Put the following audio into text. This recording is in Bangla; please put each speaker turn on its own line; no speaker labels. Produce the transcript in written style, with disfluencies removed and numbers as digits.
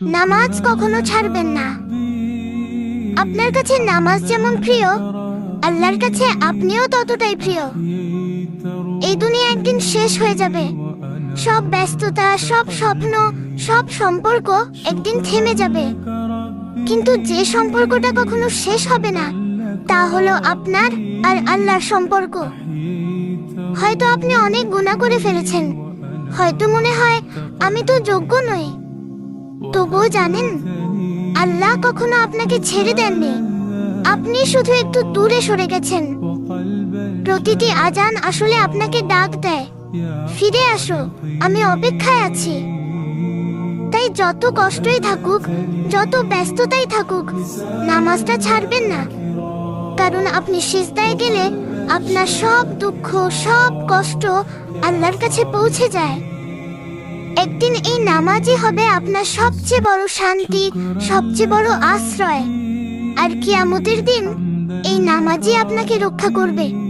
নামাজ কখনো ছাড়বেন না। আপনার কাছে নামাজ যেমন প্রিয়, আল্লাহর কাছে আপনিও ততটাই প্রিয়। এই দুনিয়া একদিন শেষ হয়ে যাবে। সব ব্যস্ততা, সব স্বপ্ন, সব সম্পর্ক একদিন থেমে যাবে। কিন্তু যে সম্পর্কটা কখনো শেষ হবে না, তা হলো আপনার আর আল্লাহর সম্পর্ক। হয়তো আপনি অনেক গুনাহ করে ফেলেছেন, হয়তো মনে হয় আমি তো যোগ্য নই। তবুও জানেন, আল্লাহ কখনো আপনাকে ছেড়ে দেননি। আপনি শুধু একটু দূরে সরে গেছেন। প্রতিটি আজান আসলে আপনাকে ডাক দেয়, ফিরে আসো, আমি অপেক্ষায় আছি। তাই যত কষ্টই থাকুক, যত ব্যস্ততাই থাকুক, নামাজটা ছাড়বেন না। কারণ আপনি সিজদায় গেলে আপনার সব দুঃখ, সব কষ্ট আল্লাহর কাছে পৌঁছে যায়। একদিন এই নামাজই হবে আপনার সবচেয়ে বড় শান্তি, সবচেয়ে বড় আশ্রয়। আর কিয়ামতের দিন এই নামাজই আপনাকে রক্ষা করবে।